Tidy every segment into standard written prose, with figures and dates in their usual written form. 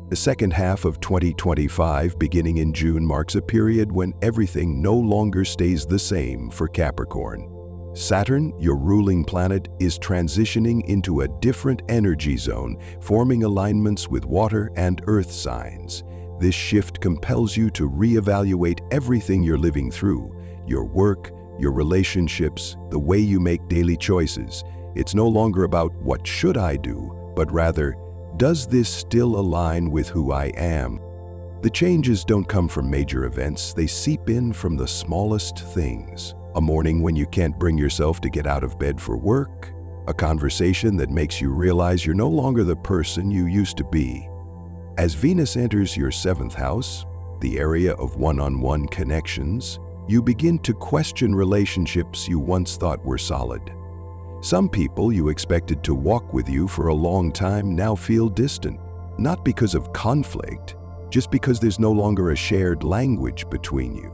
The second half of 2025, beginning in June, marks a period when everything no longer stays the same for Capricorn. Saturn, your ruling planet, is transitioning into a different energy zone, forming alignments with water and earth signs. This shift compels you to reevaluate everything you're living through: your work, your relationships, the way you make daily choices. It's no longer about what should I do, but rather, does this still align with who I am? The changes don't come from major events, they seep in from the smallest things. A morning when you can't bring yourself to get out of bed for work, a conversation that makes you realize you're no longer the person you used to be. As Venus enters your 7th house, the area of one-on-one connections, you begin to question relationships you once thought were solid. Some people you expected to walk with you for a long time now feel distant, not because of conflict, just because there's no longer a shared language between you.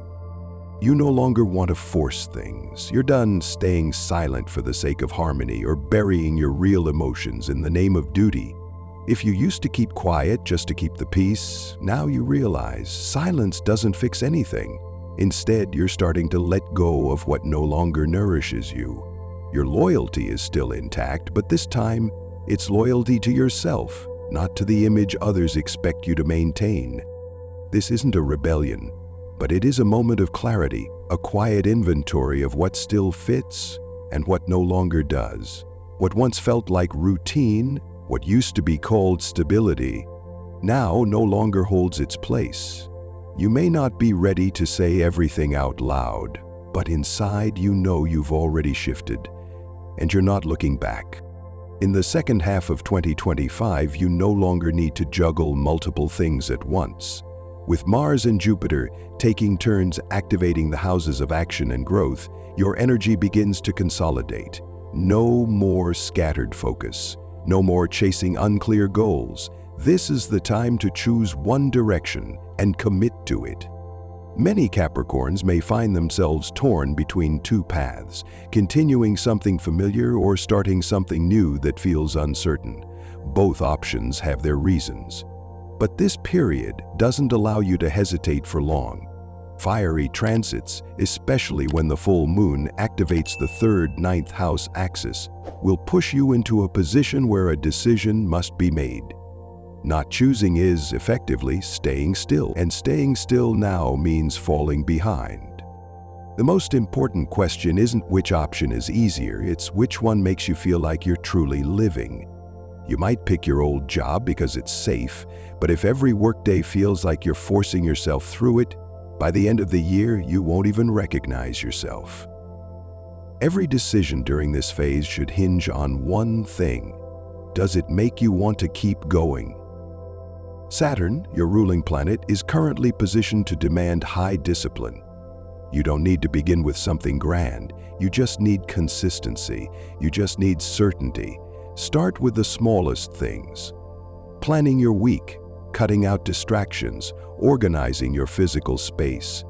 You no longer want to force things. You're done staying silent for the sake of harmony or burying your real emotions in the name of duty. If you used to keep quiet just to keep the peace, now you realize silence doesn't fix anything. Instead, you're starting to let go of what no longer nourishes you. Your loyalty is still intact, but this time, it's loyalty to yourself, not to the image others expect you to maintain. This isn't a rebellion, but it is a moment of clarity, a quiet inventory of what still fits and what no longer does. What once felt like routine, what used to be called stability, now no longer holds its place. You may not be ready to say everything out loud, but inside you know you've already shifted, and you're not looking back. In the second half of 2025, you no longer need to juggle multiple things at once. With Mars and Jupiter taking turns activating the houses of action and growth, your energy begins to consolidate. No more scattered focus. No more chasing unclear goals. This is the time to choose one direction and commit to it. Many Capricorns may find themselves torn between two paths, continuing something familiar or starting something new that feels uncertain. Both options have their reasons. But this period doesn't allow you to hesitate for long. Fiery transits, especially when the full moon activates the 3rd 9th house axis, will push you into a position where a decision must be made. Not choosing is, effectively, staying still, and staying still now means falling behind. The most important question isn't which option is easier, it's which one makes you feel like you're truly living. You might pick your old job because it's safe, but if every workday feels like you're forcing yourself through it, by the end of the year, you won't even recognize yourself. Every decision during this phase should hinge on one thing. Does it make you want to keep going? Saturn, your ruling planet, is currently positioned to demand high discipline. You don't need to begin with something grand. You just need consistency. You just need certainty. Start with the smallest things. Planning your week, cutting out distractions, organizing your physical space.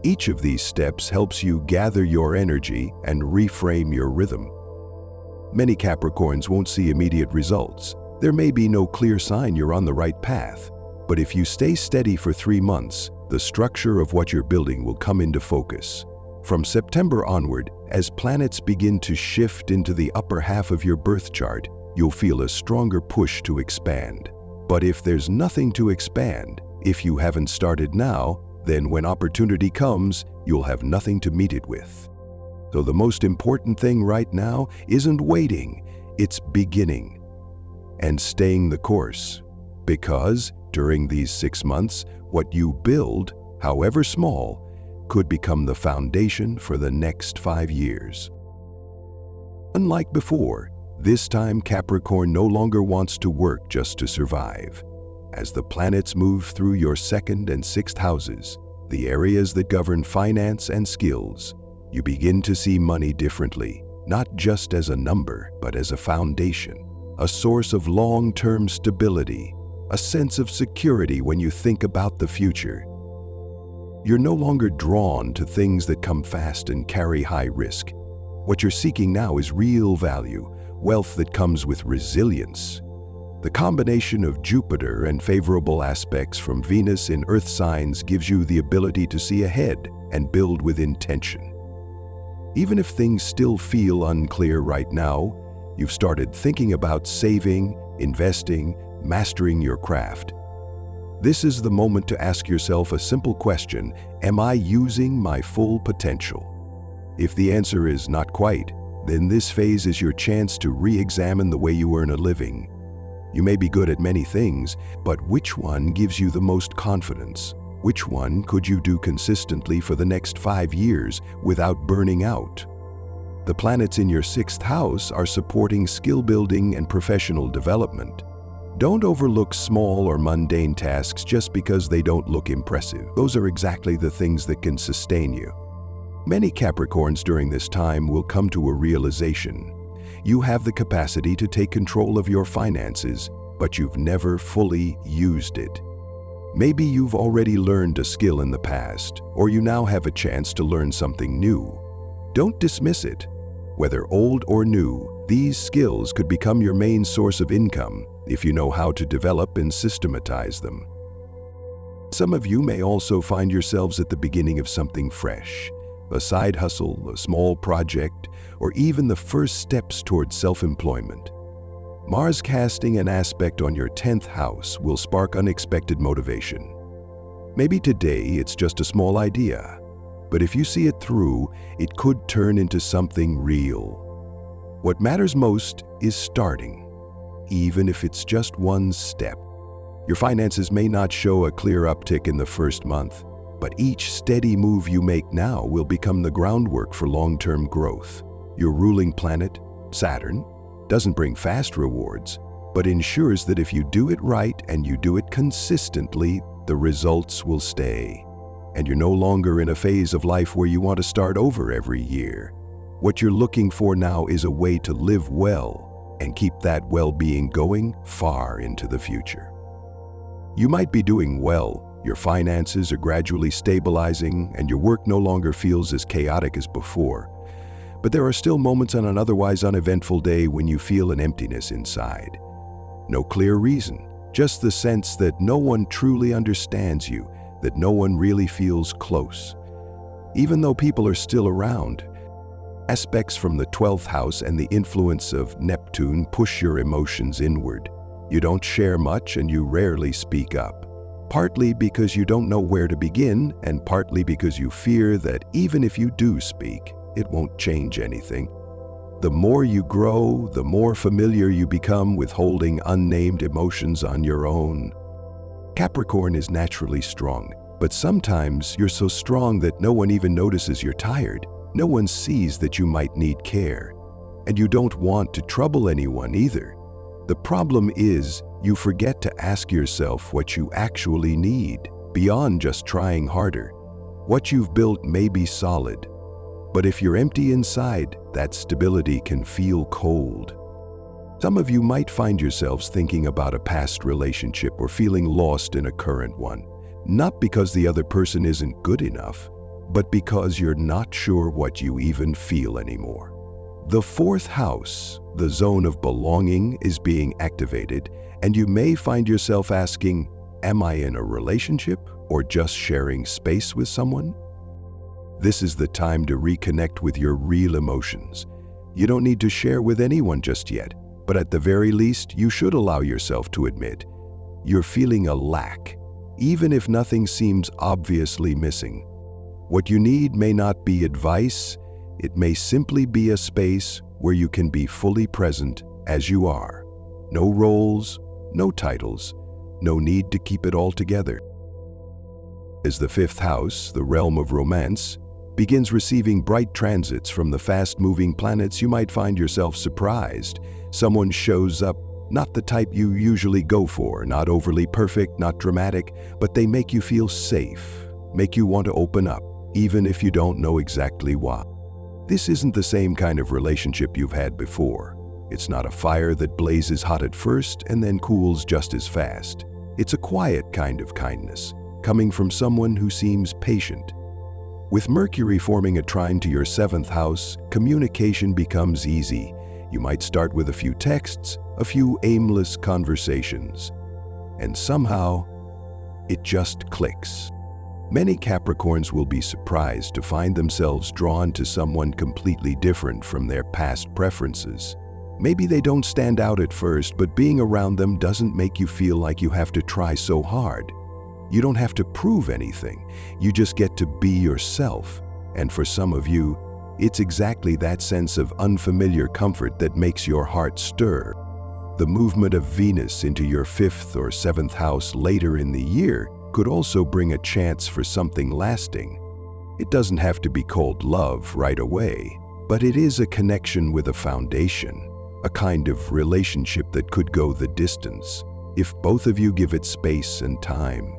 Each of these steps helps you gather your energy and reframe your rhythm. Many Capricorns won't see immediate results. There may be no clear sign you're on the right path, but if you stay steady for 3 months, the structure of what you're building will come into focus. From September onward, as planets begin to shift into the upper half of your birth chart, you'll feel a stronger push to expand. But if there's nothing to expand, if you haven't started now, then when opportunity comes, you'll have nothing to meet it with. So the most important thing right now isn't waiting, it's beginning and staying the course. Because during these 6 months, what you build, however small, could become the foundation for the next 5 years. Unlike before, this time Capricorn no longer wants to work just to survive. As the planets move through your 2nd and 6th houses, the areas that govern finance and skills, you begin to see money differently, not just as a number, but as a foundation, a source of long-term stability, a sense of security when you think about the future. You're no longer drawn to things that come fast and carry high risk. What you're seeking now is real value, wealth that comes with resilience. The combination of Jupiter and favorable aspects from Venus in Earth signs gives you the ability to see ahead and build with intention. Even if things still feel unclear right now, you've started thinking about saving, investing, mastering your craft. This is the moment to ask yourself a simple question: am I using my full potential? If the answer is not quite, then this phase is your chance to re-examine the way you earn a living. You may be good at many things, but which one gives you the most confidence? Which one could you do consistently for the next 5 years without burning out? The planets in your 6th house are supporting skill building and professional development. Don't overlook small or mundane tasks just because they don't look impressive. Those are exactly the things that can sustain you. Many Capricorns during this time will come to a realization. You have the capacity to take control of your finances, but you've never fully used it. Maybe you've already learned a skill in the past, or you now have a chance to learn something new. Don't dismiss it. Whether old or new, these skills could become your main source of income if you know how to develop and systematize them. Some of you may also find yourselves at the beginning of something fresh. A side hustle, a small project, or even the first steps towards self-employment. Mars casting an aspect on your 10th house will spark unexpected motivation. Maybe today it's just a small idea, but if you see it through, it could turn into something real. What matters most is starting, even if it's just one step. Your finances may not show a clear uptick in the first month, but each steady move you make now will become the groundwork for long-term growth. Your ruling planet, Saturn, doesn't bring fast rewards, but ensures that if you do it right and you do it consistently, the results will stay. And you're no longer in a phase of life where you want to start over every year. What you're looking for now is a way to live well and keep that well-being going far into the future. You might be doing well. Your finances are gradually stabilizing and your work no longer feels as chaotic as before. But there are still moments on an otherwise uneventful day when you feel an emptiness inside. No clear reason, just the sense that no one truly understands you, that no one really feels close. Even though people are still around, aspects from the 12th house and the influence of Neptune push your emotions inward. You don't share much and you rarely speak up. Partly because you don't know where to begin, and partly because you fear that even if you do speak, it won't change anything. The more you grow, the more familiar you become with holding unnamed emotions on your own. Capricorn is naturally strong, but sometimes you're so strong that no one even notices you're tired. No one sees that you might need care. And you don't want to trouble anyone either. The problem is, you forget to ask yourself what you actually need, beyond just trying harder. What you've built may be solid, but if you're empty inside, that stability can feel cold. Some of you might find yourselves thinking about a past relationship or feeling lost in a current one, not because the other person isn't good enough, but because you're not sure what you even feel anymore. The 4th house, the zone of belonging, is being activated, and you may find yourself asking, am I in a relationship or just sharing space with someone? This is the time to reconnect with your real emotions. You don't need to share with anyone just yet, but at the very least, you should allow yourself to admit you're feeling a lack, even if nothing seems obviously missing. What you need may not be advice, it may simply be a space where you can be fully present as you are. No roles, no titles, no need to keep it all together. As the 5th house, the realm of romance, begins receiving bright transits from the fast-moving planets, you might find yourself surprised. Someone shows up, not the type you usually go for, not overly perfect, not dramatic, but they make you feel safe, make you want to open up, even if you don't know exactly why. This isn't the same kind of relationship you've had before. It's not a fire that blazes hot at first and then cools just as fast. It's a quiet kind of kindness, coming from someone who seems patient. With Mercury forming a trine to your 7th house, communication becomes easy. You might start with a few texts, a few aimless conversations, and somehow it just clicks. Many Capricorns will be surprised to find themselves drawn to someone completely different from their past preferences. Maybe they don't stand out at first, but being around them doesn't make you feel like you have to try so hard. You don't have to prove anything. You just get to be yourself. And for some of you, it's exactly that sense of unfamiliar comfort that makes your heart stir. The movement of Venus into your 5th or 7th house later in the year could also bring a chance for something lasting. It doesn't have to be called love right away, but it is a connection with a foundation, a kind of relationship that could go the distance if both of you give it space and time.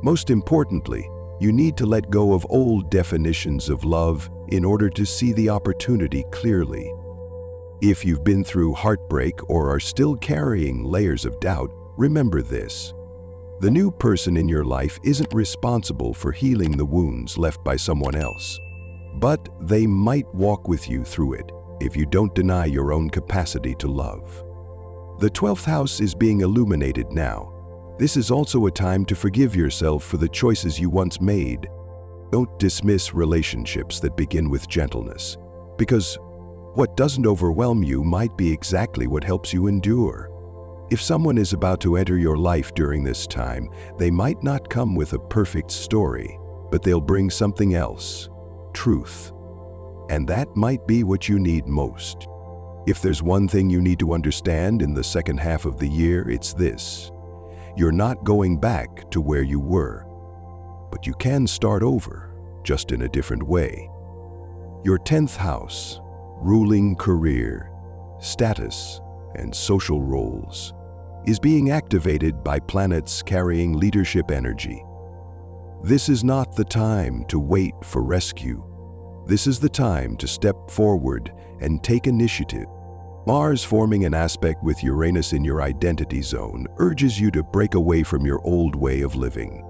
Most importantly, you need to let go of old definitions of love in order to see the opportunity clearly. If you've been through heartbreak or are still carrying layers of doubt, remember this. The new person in your life isn't responsible for healing the wounds left by someone else, but they might walk with you through it if you don't deny your own capacity to love. The 12th house is being illuminated now. This is also a time to forgive yourself for the choices you once made. Don't dismiss relationships that begin with gentleness, because what doesn't overwhelm you might be exactly what helps you endure. If someone is about to enter your life during this time, they might not come with a perfect story, but they'll bring something else, truth. And that might be what you need most. If there's one thing you need to understand in the second half of the year, it's this. You're not going back to where you were, but you can start over, just in a different way. Your 10th house, ruling career, status, and social roles, is being activated by planets carrying leadership energy. This is not the time to wait for rescue. This is the time to step forward and take initiative. Mars forming an aspect with Uranus in your identity zone urges you to break away from your old way of living.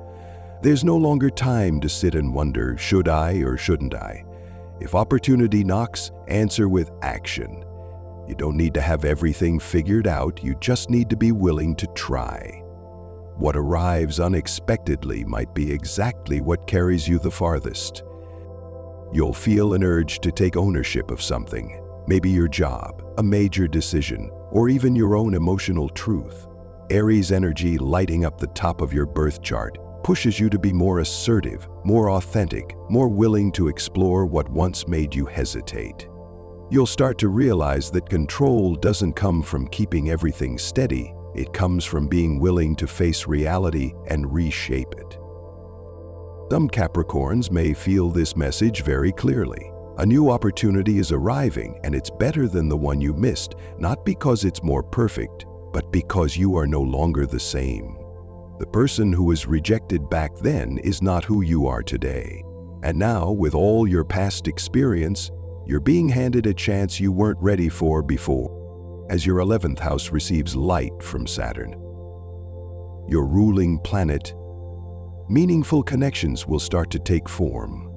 There's no longer time to sit and wonder, should I or shouldn't I? If opportunity knocks, answer with action. You don't need to have everything figured out, you just need to be willing to try. What arrives unexpectedly might be exactly what carries you the farthest. You'll feel an urge to take ownership of something, maybe your job, a major decision, or even your own emotional truth. Aries energy lighting up the top of your birth chart pushes you to be more assertive, more authentic, more willing to explore what once made you hesitate. You'll start to realize that control doesn't come from keeping everything steady, it comes from being willing to face reality and reshape it. Some Capricorns may feel this message very clearly. A new opportunity is arriving, and it's better than the one you missed, not because it's more perfect, but because you are no longer the same. The person who was rejected back then is not who you are today. And now, with all your past experience, you're being handed a chance you weren't ready for before, as your 11th house receives light from Saturn, your ruling planet. Meaningful connections will start to take form.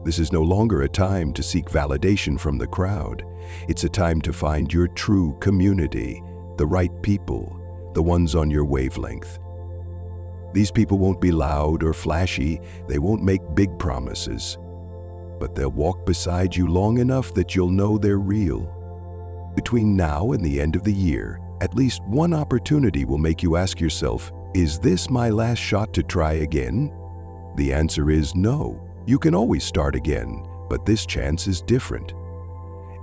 This is no longer a time to seek validation from the crowd. It's a time to find your true community, the right people, the ones on your wavelength. These people won't be loud or flashy, they won't make big promises, but they'll walk beside you long enough that you'll know they're real. Between now and the end of the year, at least one opportunity will make you ask yourself, is this my last shot to try again? The answer is no. You can always start again, but this chance is different.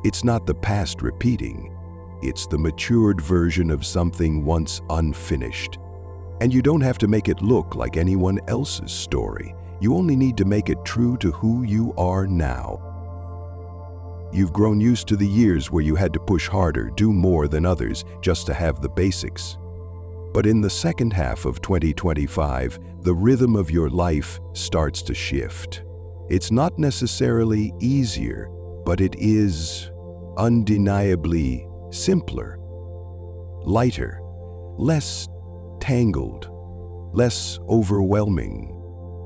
It's not the past repeating, it's the matured version of something once unfinished. And you don't have to make it look like anyone else's story. You only need to make it true to who you are now. You've grown used to the years where you had to push harder, do more than others, just to have the basics. But in the second half of 2025, the rhythm of your life starts to shift. It's not necessarily easier, but it is undeniably simpler, lighter, less tangled, less overwhelming.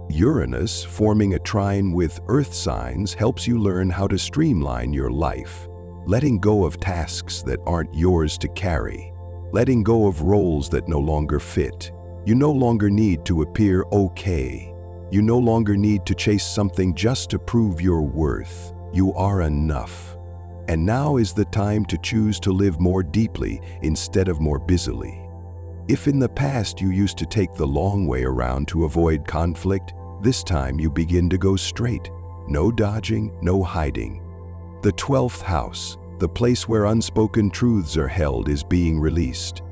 Uranus forming a trine with earth signs helps you learn how to streamline your life. letting go of tasks that aren't yours to carry, letting go of roles that no longer fit. You no longer need to appear okay. You no longer need to chase something just to prove your worth. You are enough. And now is the time to choose to live more deeply instead of more busily. If in the past you used to take the long way around to avoid conflict, this time you begin to go straight. No dodging, no hiding. The 12th house, the place where unspoken truths are held, is being released.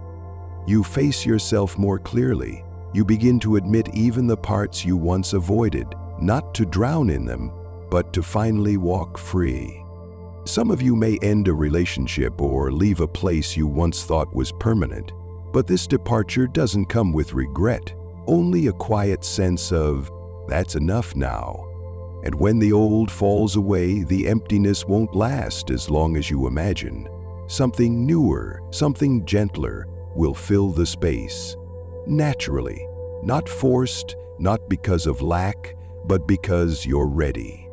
You face yourself more clearly. You begin to admit even the parts you once avoided, not to drown in them, but to finally walk free. Some of you may end a relationship or leave a place you once thought was permanent, but this departure doesn't come with regret, only a quiet sense of, that's enough now. And when the old falls away, the emptiness won't last as long as you imagine. Something newer, something gentler will fill the space. Naturally, not forced, not because of lack, but because you're ready.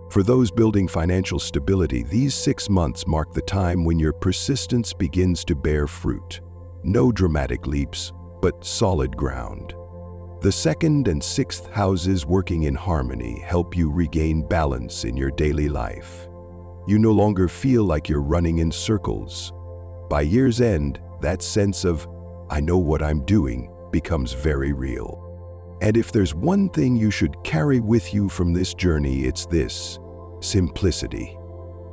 For those building financial stability, these 6 months mark the time when your persistence begins to bear fruit. No dramatic leaps, but solid ground. The 2nd and 6th houses working in harmony help you regain balance in your daily life. You no longer feel like you're running in circles. By year's end, that sense of, I know what I'm doing, becomes very real. And if there's one thing you should carry with you from this journey, it's this: simplicity.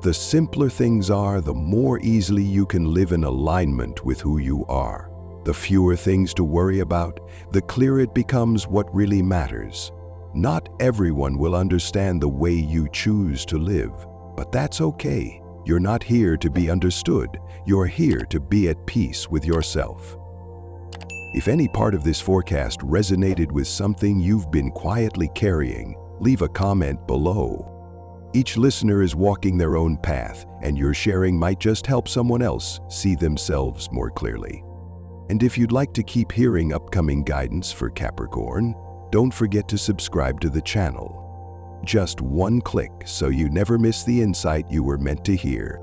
The simpler things are, the more easily you can live in alignment with who you are. The fewer things to worry about, the clearer it becomes what really matters. Not everyone will understand the way you choose to live, but that's okay. You're not here to be understood. You're here to be at peace with yourself. If any part of this forecast resonated with something you've been quietly carrying, leave a comment below. Each listener is walking their own path, and your sharing might just help someone else see themselves more clearly. And if you'd like to keep hearing upcoming guidance for Capricorn, don't forget to subscribe to the channel. Just one click so you never miss the insight you were meant to hear.